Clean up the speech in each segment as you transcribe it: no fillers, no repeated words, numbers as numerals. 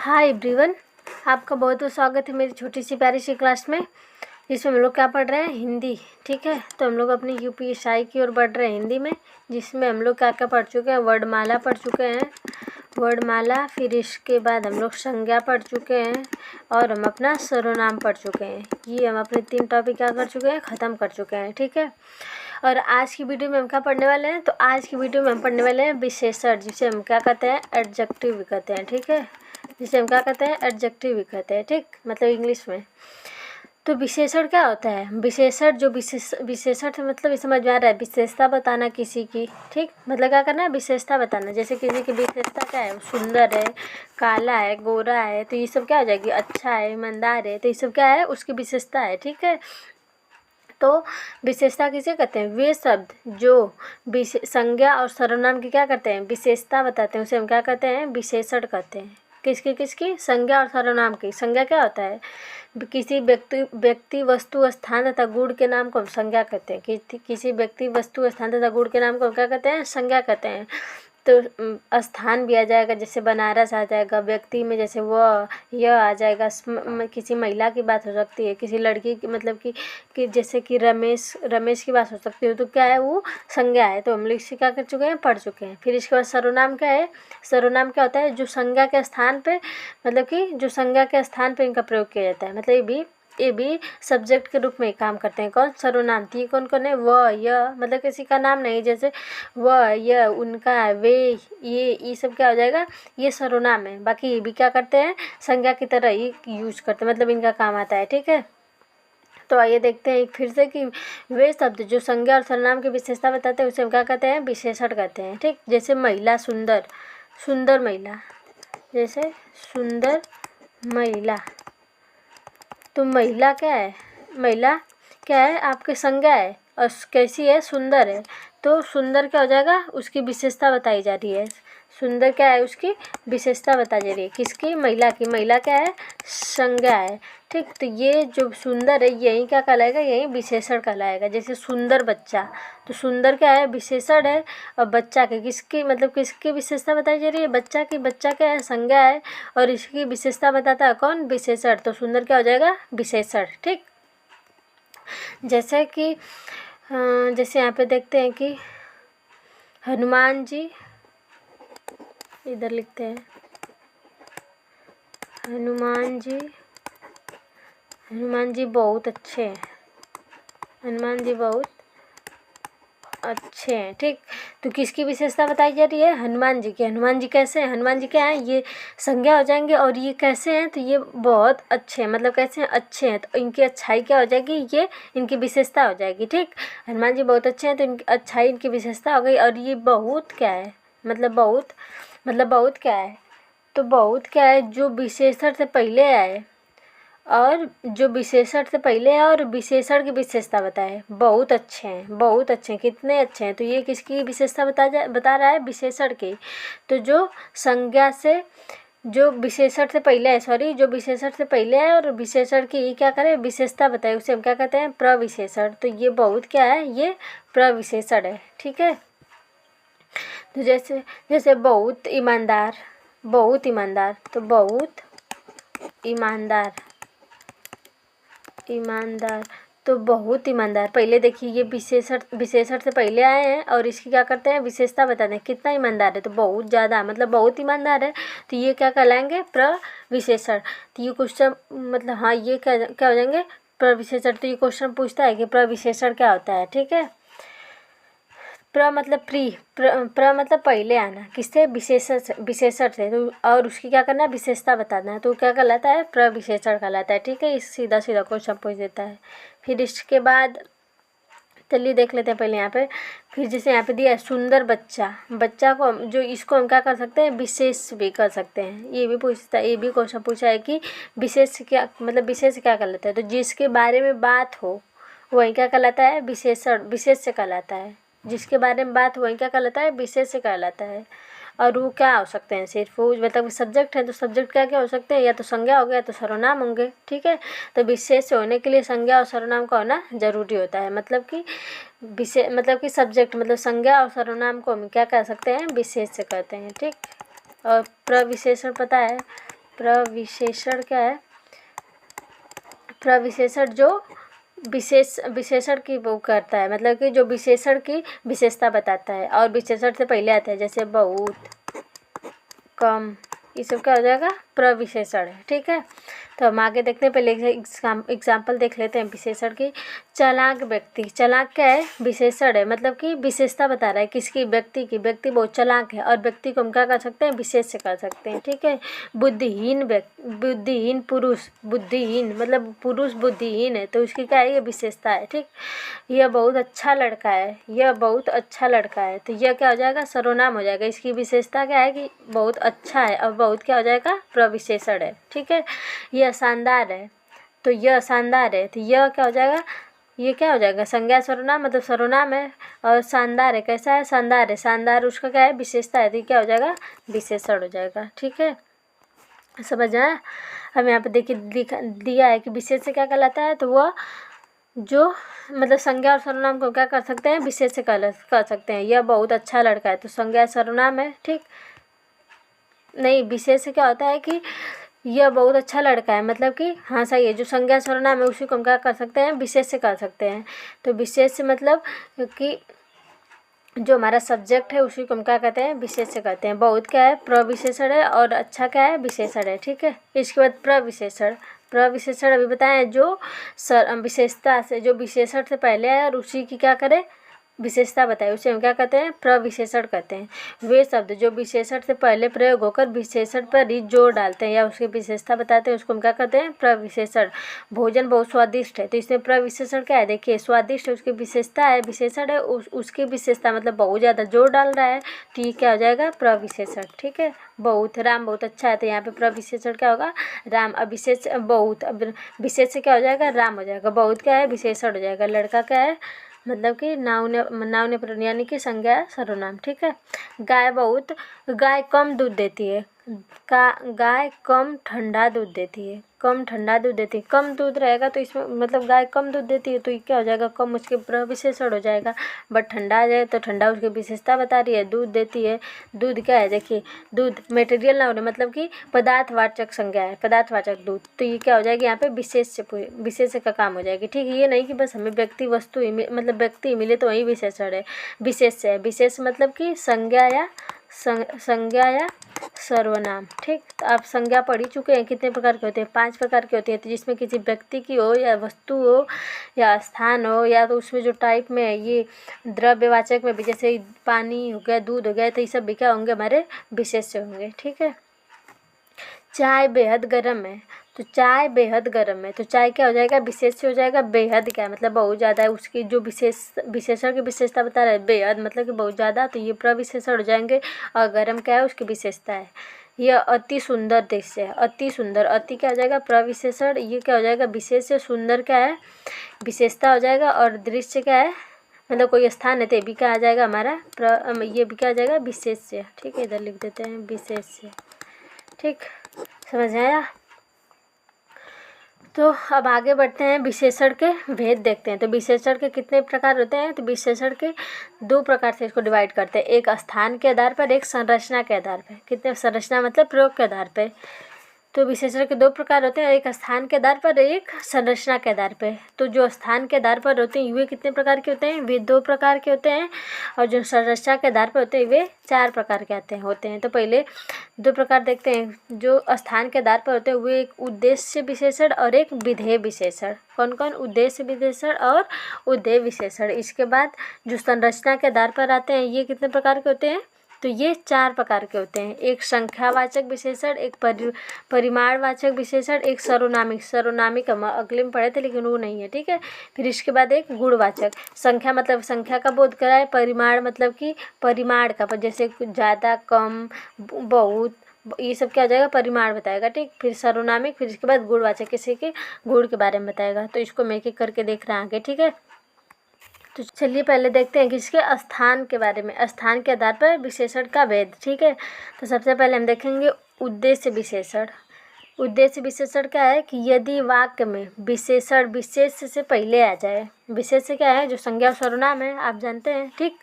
Hi everyone, आपका बहुत बहुत स्वागत है मेरी छोटी सी प्यारी सी क्लास में, जिसमें हम लोग क्या पढ़ रहे हैं, हिंदी। ठीक है, तो हम लोग अपनी यूपीएसआई की ओर बढ़ रहे हैं हिंदी में, जिसमें हम लोग क्या क्या पढ़ चुके हैं। वर्णमाला पढ़ चुके हैं, वर्णमाला। फिर इसके बाद हम लोग संज्ञा पढ़ चुके हैं और हम अपना सर्वनाम पढ़ चुके हैं। ये हम अपने 3 टॉपिक क्या कर चुके हैं, ख़त्म कर चुके हैं। ठीक है, और आज की वीडियो में हम क्या पढ़ने वाले हैं, तो आज की वीडियो में हम पढ़ने वाले हैं विशेषण, जिसे हम क्या कहते हैं, एडजेक्टिव भी कहते हैं। ठीक है, जिसे हम क्या कहते हैं, एडजेक्टिव भी कहते हैं। ठीक, मतलब इंग्लिश में। तो विशेषण क्या होता है? विशेषण जो विशेषण से मतलब इस समझ में आ रहा है, विशेषता बताना किसी की। ठीक, मतलब क्या करना है, विशेषता बताना। जैसे किसी की विशेषता क्या है, सुंदर है, काला है, गोरा है, तो ये सब क्या हो जाएगी, अच्छा है, ईमानदार है, तो ये सब क्या है, उसकी विशेषता है। ठीक है, तो विशेषता किसे कहते हैं? वे शब्द जो संज्ञा और सर्वनाम की क्या करते हैं, विशेषता बताते हैं, उसे हम क्या कहते हैं, विशेषण कहते हैं। किसकी? संज्ञा और सर्वनाम की। संज्ञा क्या होता है? किसी व्यक्ति वस्तु स्थान तथा गुण के नाम को हम संज्ञा कहते हैं। किसी व्यक्ति वस्तु स्थान तथा गुण के नाम को हम क्या कहते हैं, संज्ञा कहते हैं। तो स्थान भी आ जाएगा, जैसे बनारस आ जाएगा। व्यक्ति में जैसे वह, यह आ जाएगा। किसी महिला की बात हो सकती है, किसी लड़की की, मतलब कि जैसे कि रमेश की बात हो सकती है, तो क्या है, वो संज्ञा है। तो हम लोग इससे क्या कर चुके हैं, पढ़ चुके हैं। फिर इसके बाद सर्वनाम क्या है? सर्वनाम क्या होता है? जो संज्ञा के स्थान पे, मतलब कि जो संज्ञा के स्थान पे इनका प्रयोग किया जाता है। मतलब ये भी सब्जेक्ट के रूप में काम करते हैं। कौन? सर्वनाम। तो ये कौन कौन है? वह, यह, मतलब किसी का नाम नहीं, जैसे वह, यह, उनका, वे, ये सब क्या हो जाएगा, ये सर्वनाम है। बाकी ये भी क्या करते हैं, संज्ञा की तरह ही यूज करते हैं, मतलब इनका काम आता है। ठीक है, तो आइए देखते हैं एक फिर से कि वे शब्द जो संज्ञा और सर्वनाम की विशेषता बताते हैं, उसे हम क्या कहते हैं, विशेषण कहते हैं। ठीक, जैसे महिला, सुंदर महिला, जैसे सुंदर महिला। तो महिला क्या है? महिला क्या है, आपकी संज्ञा है, और कैसी है, सुंदर है। तो सुंदर क्या हो जाएगा, उसकी विशेषता बताई जा रही है। सुंदर क्या है, उसकी विशेषता बताई जा रही है। किसकी? महिला की। महिला क्या है, संज्ञा है। ठीक, तो ये जो सुंदर है, यही क्या कहलाएगा, यही विशेषण कहलाएगा। जैसे सुंदर बच्चा, तो सुंदर क्या है, विशेषण है, और बच्चा के किसकी, मतलब किसकी विशेषता बताई जा रही है, बच्चा की। बच्चा क्या है, संज्ञा है, और इसकी विशेषता बताता है कौन, विशेषण। तो सुंदर क्या हो जाएगा, विशेषण। ठीक, जैसे कि जैसे यहाँ पे देखते हैं कि हनुमान जी, इधर लिखते हैं हनुमान जी बहुत अच्छे हैं। हनुमान जी बहुत अच्छे हैं। ठीक, तो किसकी विशेषता बताई जा रही है, हनुमान जी की। हनुमान जी कैसे हैं, हनुमान जी क्या हैं, ये संज्ञा हो जाएंगे, और ये कैसे हैं, तो ये बहुत अच्छे हैं, मतलब कैसे हैं, अच्छे हैं। तो इनकी अच्छाई क्या हो जाएगी, ये इनकी विशेषता हो जाएगी। ठीक, हनुमान जी बहुत अच्छे हैं, तो इनकी अच्छाई इनकी विशेषता हो गई। और ये बहुत क्या है, मतलब बहुत क्या है, तो बहुत क्या है, जो विशेषण से पहले आए, और जो विशेषण से पहले है, और विशेषण की विशेषता बताए। बहुत अच्छे हैं, बहुत अच्छे हैं, कितने अच्छे हैं। तो ये किसकी विशेषता बता रहा है, विशेषण की। तो जो संज्ञा से, जो विशेषण से पहले है, जो विशेषण से पहले है, और विशेषण की क्या करें, विशेषता बताए, उसे हम क्या कहते हैं, प्रविशेषण। तो ये बहुत क्या है, ये प्रविशेषण है। ठीक है, तो जैसे बहुत ईमानदार, तो बहुत ईमानदार, तो बहुत ईमानदार। पहले देखिए, ये विशेषण से पहले आए हैं, और इसकी क्या करते हैं, विशेषता बताते हैं, कितना ईमानदार है, तो बहुत ज़्यादा, मतलब बहुत ईमानदार है। तो ये क्या कहलाएंगे, प्रविशेषण। तो ये क्वेश्चन, मतलब हाँ, ये क्या हो जाएंगे, प्रविशेषण। तो ये क्वेश्चन पूछता है कि प्रविशेषण क्या होता है। ठीक है, प्र मतलब प्र मतलब पहले आना, किससे, विशेषण से। तो और उसकी क्या करना है, विशेषता बताना है, तो क्या कहलाता है, प्रविशेषण कहलाता है। ठीक है, इस सीधा क्वेश्चन पूछ देता है। फिर इसके बाद चलिए देख लेते हैं पहले यहाँ पे। फिर जैसे यहाँ पे दिया है सुंदर बच्चा को जो, इसको हम क्या कर सकते हैं, विशेष भी कर सकते हैं। ये भी क्वेश्चन पूछा है कि विशेष क्या, मतलब विशेष क्या कहलाता है। तो जिसके बारे में बात हो वही क्या कहलाता है, विशेषण, विशेष से कहलाता है। जिसके बारे में बात वही क्या कहलाता है, विशेष से कहलाता है। और वो क्या हो सकते हैं, सिर्फ वो, मतलब सब्जेक्ट है, तो सब्जेक्ट क्या हो सकते हैं, या तो संज्ञा हो गया, तो सर्वनाम होंगे। ठीक है, तो विशेष होने के लिए संज्ञा और सर्वनाम का होना जरूरी होता है। मतलब कि सब्जेक्ट, मतलब संज्ञा और सर्वनाम को हम क्या कह सकते हैं, विशेष से कहते हैं। ठीक, और प्रविशेषण पता है, प्रविशेषण क्या है? प्रविशेषण जो विशेषण की वो करता है, मतलब कि जो विशेषण की विशेषता बताता है और विशेषण से पहले आता है, जैसे बहुत, कम, ये सब क्या हो जाएगा? प्रविशेषण है। ठीक है, तो हम आगे देखते हैं। पहले एग्जाम्पल देख लेते हैं विशेषण की। चालाक व्यक्ति, चालाक क्या है? विशेषण है, मतलब कि विशेषता बता रहा है किसकी? व्यक्ति की। व्यक्ति बहुत चालाक है और व्यक्ति को हम क्या कर सकते हैं? विशेष से कर सकते हैं। ठीक है, बुद्धिहीन व्यक्ति, बुद्धिहीन पुरुष, बुद्धिहीन मतलब पुरुष बुद्धिहीन है, तो उसकी क्या है? ये विशेषता है। ठीक, यह बहुत अच्छा लड़का है, यह बहुत अच्छा लड़का है, तो यह क्या हो जाएगा? सर्वनाम हो जाएगा। इसकी विशेषता क्या है? कि बहुत अच्छा है, और बहुत क्या हो जाएगा? प्रविशेषण है। ठीक है, यह शानदार है, तो यह शानदार है, तो यह क्या हो जाएगा? ये क्या हो जाएगा? संज्ञा सर्वनाम, मतलब सर्वनाम है। और शानदार है, कैसा है? शानदार है, शानदार उसका क्या है? विशेषता है, तो ये क्या हो जाएगा? विशेषण हो जाएगा। ठीक है, समझ आया? हम यहाँ पे देखिए दिया है कि विशेष से क्या कहलाता है, तो वह जो मतलब संज्ञा और सर्वनाम को क्या कर सकते हैं? विशेष से कर सकते हैं। यह बहुत अच्छा लड़का है, तो संज्ञा सर्वनाम है। ठीक, नहीं, विशेष से क्या होता है कि यह बहुत अच्छा लड़का है, मतलब कि हाँ सही है, जो संज्ञा सर्वनाम है उसी को हम क्या कर सकते हैं? विशेष से कर सकते हैं। तो विशेष से मतलब कि जो हमारा सब्जेक्ट है उसी को हम क्या कहते हैं? विशेष से कहते हैं। बहुत क्या है? प्रविशेषण है, और अच्छा क्या है? विशेषण है। ठीक है, इसके बाद प्रविशेषण। प्रविशेषण अभी बताएं जो विशेषता से, जो विशेषण से पहले है और उसी की क्या करें? विशेषता बताए, उसे हम क्या कहते हैं? प्रविशेषण कहते हैं। वे शब्द जो विशेषण से पहले प्रयोग होकर विशेषण पर ही जोर डालते हैं या उसकी विशेषता बताते हैं, उसको हम क्या कहते हैं? प्रविशेषण। भोजन बहुत स्वादिष्ट है, तो इसमें प्रविशेषण क्या है? देखिए, स्वादिष्ट है, उसकी विशेषता है, विशेषण है, उसकी विशेषता मतलब बहुत ज़्यादा जोर डाल रहा है, तो ये क्या हो जाएगा? प्रविशेषण। ठीक है, बहुत, राम बहुत अच्छा है, तो यहाँ पे प्रविशेषण क्या होगा? राम। अब विशेष बहुत, अब विशेष से क्या हो जाएगा? राम हो जाएगा। बहुत क्या है? विशेषण हो जाएगा। लड़का क्या है? मतलब कि नाउन प्रनाउन यानी कि संज्ञा सर्वनाम। ठीक है, गाय बहुत, गाय कम दूध देती है, गाय कम ठंडा दूध देती है, कम ठंडा दूध देती है। कम दूध रहेगा तो इसमें मतलब गाय कम दूध देती है, तो ये क्या हो जाएगा? कम उसके प्रविशेषण हो जाएगा। बट ठंडा आ जाए तो ठंडा उसकी विशेषता बता रही है। दूध देती है, दूध क्या है? देखिए, दूध मटेरियल नाउन है, मतलब कि पदार्थवाचक संज्ञा है, पदार्थवाचक दूध, तो ये क्या हो जाएगी? यहाँ पे विशेष से विशेष का काम हो जाएगी। ठीक है, ये नहीं कि बस हमें व्यक्ति वस्तु ही मतलब व्यक्ति मिले तो वही विशेषण है, विशेष से है। विशेष मतलब कि संज्ञा या सर्वनाम। ठीक, तो आप संज्ञा पढ़ ही चुके हैं। कितने प्रकार के होते हैं? 5 प्रकार के होते हैं, तो जिसमें किसी व्यक्ति की हो या वस्तु हो या स्थान हो, या तो उसमें जो टाइप में है, ये द्रव्यवाचक में भी, जैसे पानी हो गया, दूध हो गया, तो ये सब भी क्या होंगे? हमारे विशेष से होंगे। ठीक है, चाय बेहद गर्म है, तो चाय बेहद गर्म है, तो चाय क्या हो जाएगा? विशेष से हो जाएगा। बेहद क्या है? मतलब बहुत ज़्यादा है, उसकी जो विशेषण की विशेषता बता रहा है, बेहद मतलब कि बहुत ज़्यादा, तो ये प्रविशेषण हो जाएंगे। और गर्म क्या है? उसकी विशेषता है। यह अति सुंदर दृश्य है, अति सुंदर, अति क्या हो जाएगा? प्रविशेषण। ये क्या हो जाएगा? विशेष से। सुंदर क्या है? विशेषता हो जाएगा। और दृश्य क्या है? मतलब कोई स्थान है, तो ये भी क्या आ जाएगा? हमारा ये भी क्या आ जाएगा? विशेष से। ठीक है, इधर लिख देते हैं विशेष से। ठीक, समझ आया? तो अब आगे बढ़ते हैं, विशेषण के भेद देखते हैं। तो विशेषण के कितने प्रकार होते हैं? तो विशेषण के 2 प्रकार से इसको डिवाइड करते हैं, एक स्थान के आधार पर, एक संरचना के आधार पर। कितने? संरचना मतलब प्रयोग के आधार पर। तो विशेषण के 2 प्रकार होते हैं, एक स्थान के आधार पर, एक संरचना के आधार पर। तो जो स्थान के आधार पर होते हैं वे कितने प्रकार के होते हैं? वे 2 प्रकार के होते हैं। और जो संरचना के आधार पर होते हैं वे 4 प्रकार के होते हैं। तो पहले 2 प्रकार देखते हैं। जो स्थान के आधार पर होते हैं वे एक उद्देश्य विशेषण और एक विधेय विशेषण। कौन कौन? उद्देश्य विशेषण और उधेय विशेषण। इसके बाद जो संरचना के आधार पर आते हैं, ये कितने प्रकार के होते हैं? तो ये 4 प्रकार के होते हैं, एक संख्यावाचक विशेषण, एक परिमाणवाचक विशेषण, एक सर्वनामिक हम अगले में पढ़े थे लेकिन वो नहीं है। ठीक है, फिर इसके बाद एक गुणवाचक। संख्या मतलब संख्या का बोध कराए, परिमाण मतलब कि परिमाण का, जैसे ज़्यादा, कम, बहुत, ये सब क्या हो जाएगा? परिमाण बताएगा। ठीक, फिर सर्वनामिक, फिर इसके बाद गुणवाचक, किसी के गुण के बारे में बताएगा। तो इसको मैं एक करके देख रहा आगे। ठीक है, तो चलिए पहले देखते हैं कि इसके स्थान के बारे में, स्थान के आधार पर विशेषण का भेद। ठीक है, तो सबसे पहले हम देखेंगे उद्देश्य विशेषण। उद्देश्य विशेषण क्या है कि यदि वाक्य में विशेषण विशेष से पहले आ जाए। विशेष क्या है? जो संज्ञा और सर्वनाम है, आप जानते हैं, ठीक।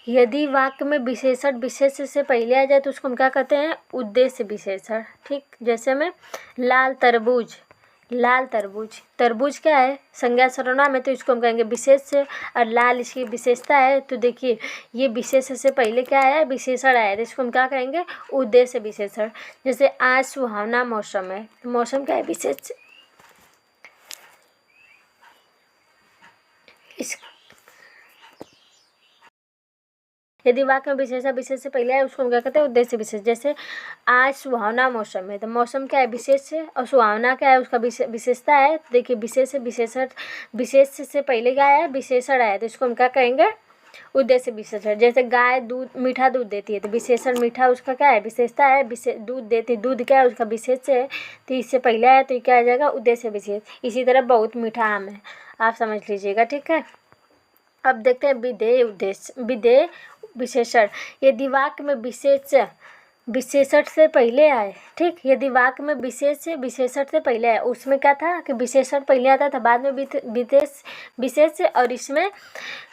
यदि वाक्य में विशेषण विशेष से पहले आ जाए तो उसको हम क्या कहते हैं? उद्देश्य विशेषण, ठीक। जैसे में लाल तरबूज, लाल तरबूज, तरबूज क्या है? संज्ञा सर्वनाम है, तो इसको हम कहेंगे विशेष से। और लाल इसकी विशेषता है, तो देखिए ये विशेष से पहले क्या आया? विशेषण आया, तो इसको हम क्या कहेंगे? उद्देश्य विशेषण। जैसे आज सुहावना मौसम है, तो मौसम क्या है? विशेष। इस यदि वाक्य में विशेषण विशेष से पहले आए उसको हम क्या कहते हैं? उद्देश्य विशेष। जैसे आज सुहावना मौसम है, तो मौसम क्या है? विशेष से। और सुहावना क्या है? उसका विशेषता है। तो देखिए विशेष से विशेषण, विशेष से पहले क्या आया? विशेषण आया, तो इसको हम क्या कहेंगे? उद्देश्य विशेषण। जैसे गाय दूध, मीठा दूध देती है, तो विशेषण मीठा उसका क्या है? विशेषता है। दूध देती है, दूध क्या है? उसका विशेष है, तो इससे पहले आया तो ये क्या आ जाएगा? उद्देश्य विशेष। इसी तरह बहुत मीठा आम है, आप समझ लीजिएगा, ठीक है। अब देखते हैं विधेय उद्देश्य, विधेय विशेषण। यदि वाक्य में विशेषण से पहले आए, ठीक। यदि वाक्य में विशेषण से पहले आए, उसमें क्या था कि विशेषण पहले आता था, बाद में विशेष, और इसमें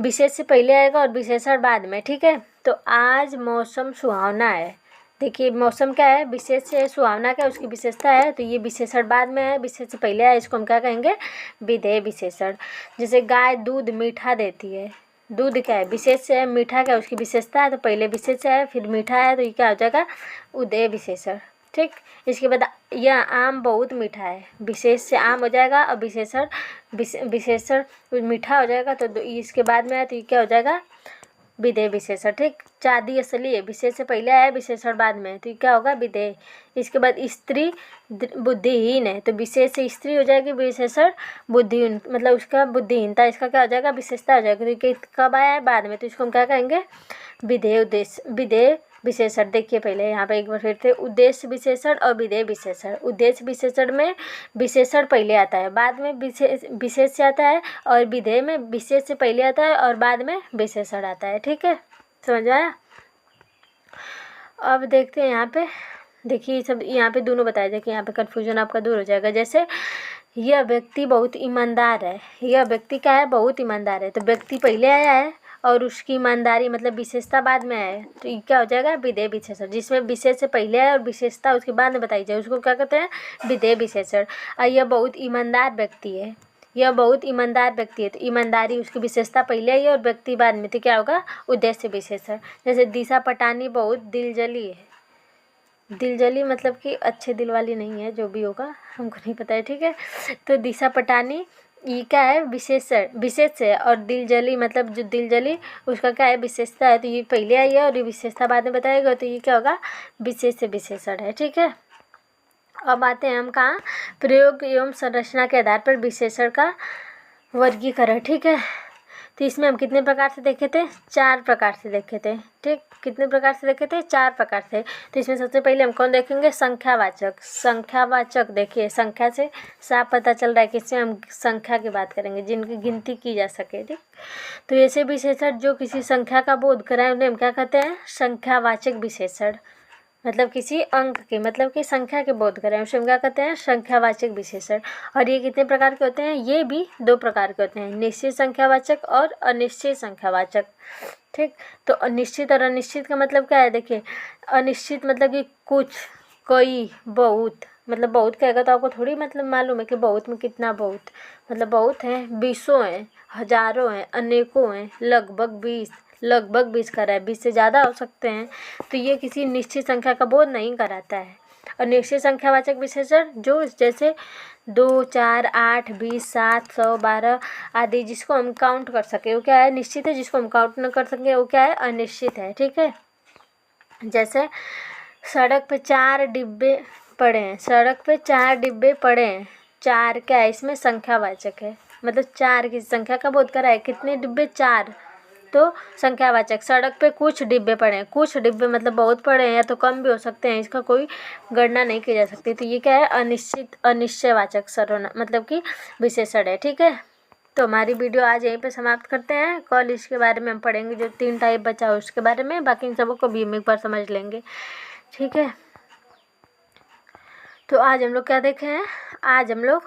विशेष से पहले आएगा और विशेषण बाद में, ठीक है। तो आज मौसम सुहावना है, देखिए मौसम क्या है? विशेष से। सुहावना क्या है? उसकी विशेषता है, तो ये विशेषण बाद में है, विशेष से पहले है, इसको हम क्या कहेंगे? विधेय विशेषण। जैसे गाय दूध मीठा देती है, दूध क्या है? विशेष से है। मीठा क्या है? उसकी विशेषता है, तो पहले विशेष है फिर मीठा है, तो ये क्या हो जाएगा? उदय विशेषण, ठीक। इसके बाद यह आम बहुत मीठा है, विशेष से आम हो जाएगा और विशेषण मीठा हो जाएगा, तो इसके बाद में है, तो ये क्या हो जाएगा? विधेय विशेषण, ठीक। चांदी असली है, विशेष से पहले आया, विशेषण बाद में, तो ये क्या होगा? विधेय। इसके बाद स्त्री बुद्धिहीन है, तो विशेष से स्त्री हो जाएगी, विशेषण बुद्धिहीन, मतलब उसका बुद्धिहीनता, इसका क्या हो जाएगा? विशेषता हो जाएगी। तो ये कब आया है? बाद में, तो इसको हम क्या कहेंगे? विधेय उद्देश्य, विधेय विशेषण। देखिए पहले यहाँ पे एक बार फिर से, उद्देश्य विशेषण और विधेय विशेषण। उद्देश्य विशेषण में विशेषण पहले आता है, बाद में विशेष से आता है, और विधेय में विशेष से पहले आता है और बाद में विशेषण आता है, ठीक है। समझ आया? अब देखते हैं यहाँ पे, देखिए सब यहाँ पे दोनों बताया जाए कि यहाँ पे कन्फ्यूजन आपका दूर हो जाएगा। जैसे यह व्यक्ति बहुत ईमानदार है, यह व्यक्ति क्या है? बहुत ईमानदार है, तो व्यक्ति पहले आया है और उसकी ईमानदारी मतलब विशेषता बाद में आया है, तो ये क्या हो जाएगा? विधेय विशेषण। जिसमें विशेष से पहले आया और विशेषता उसके बाद में बताई जाए, उसको क्या कहते हैं? विधेय विशेषण। और यह बहुत ईमानदार व्यक्ति है, यह बहुत ईमानदार व्यक्ति है, तो ईमानदारी उसकी विशेषता पहले आई और व्यक्ति बाद में, तो क्या होगा? उद्देश्य विशेषण। जैसे दिशा पटानी बहुत दिलजली है, दिलजली मतलब कि अच्छे दिल वाली नहीं है, जो भी होगा हमको नहीं पता है, ठीक है। तो दिशा पटानी ये क्या है? विशेष है, और दिलजली मतलब जो दिलजली उसका क्या है? विशेषता है, तो ये पहले आई है और ये विशेषता बाद में बताएगा, तो ये क्या होगा? विशेष से विशेषण है, ठीक है। अब आते हैं हम कहाँ? प्रयोग एवं संरचना के आधार पर विशेषण का वर्गीकरण, ठीक है। तो इसमें हम कितने प्रकार से देखे थे? 4 प्रकार से देखे थे, ठीक। कितने प्रकार से देखे थे? 4 प्रकार से। तो इसमें सबसे पहले हम कौन देखेंगे? संख्यावाचक। संख्यावाचक देखिए, संख्या से साफ पता चल रहा है कि इसमें हम संख्या की बात करेंगे, जिनकी गिनती की जा सके, ठीक। तो ऐसे विशेषण जो किसी संख्या का बोध कराएं उन्हें हम क्या कहते हैं? संख्यावाचक विशेषण। मतलब किसी अंक के, मतलब कि संख्या के बोध करें, उसे हम क्या कहते हैं? संख्यावाचक विशेषण। और ये कितने प्रकार के होते हैं? ये भी 2 प्रकार के होते हैं, निश्चित संख्यावाचक और अनिश्चित संख्यावाचक, ठीक। तो अनिश्चित और अनिश्चित का मतलब क्या है? देखिए अनिश्चित मतलब कि कुछ, कोई, बहुत, मतलब बहुत कहेगा तो आपको थोड़ी मतलब मालूम है कि बहुत में कितना बहुत, मतलब बहुत हैं, बीसों हैं, हजारों हैं, अनेकों हैं, लगभग 20 कर रहा है, 20 से ज़्यादा हो सकते हैं। तो ये किसी निश्चित संख्या का बोध नहीं कराता है। और निश्चित संख्यावाचक विशेषण जो जैसे 2, 4, 8, 20, 7, 100, 12 आदि, जिसको हम काउंट कर सके वो क्या है? निश्चित है। जिसको हम काउंट न कर सकें वो क्या है? अनिश्चित है, ठीक है। जैसे सड़क पे 4 डिब्बे पड़े हैं, सड़क पे 4 डिब्बे पड़े हैं, 4 क्या है? इसमें संख्यावाचक है, मतलब 4 की संख्या का बोध करा है। कितने डिब्बे? 4, तो संख्यावाचक। सड़क पे कुछ डिब्बे पड़े हैं, कुछ डिब्बे मतलब बहुत पड़े हैं या तो कम भी हो सकते हैं, इसका कोई गणना नहीं की जा सकती। तो ये क्या है? अनिश्चयवाचक सर्वनाम मतलब कि विशेषण है, ठीक है। तो हमारी वीडियो आज यहीं पे समाप्त करते हैं। कल इसके बारे में हम पढ़ेंगे, जो 3 टाइप बचा है उसके बारे में, बाकी इन सबों को भी हम एक बार समझ लेंगे, ठीक है। तो आज हम लोग क्या देखे हैं, आज हम लोग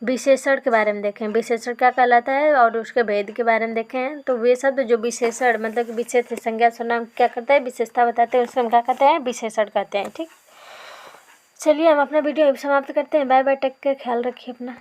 विशेषण के बारे में देखें, विशेषण क्या कहलाता है और उसके भेद के बारे में देखे हैं। तो वे शब्द जो विशेषण मतलब कि विशेष संज्ञा सर्वनाम क्या करता है, विशेषता बताते हैं, उसको हम क्या कहते हैं, विशेषण कहते हैं। ठीक, चलिए हम अपना वीडियो समाप्त करते हैं। बाय बाय, टेक केयर, ख्याल रखिए अपना।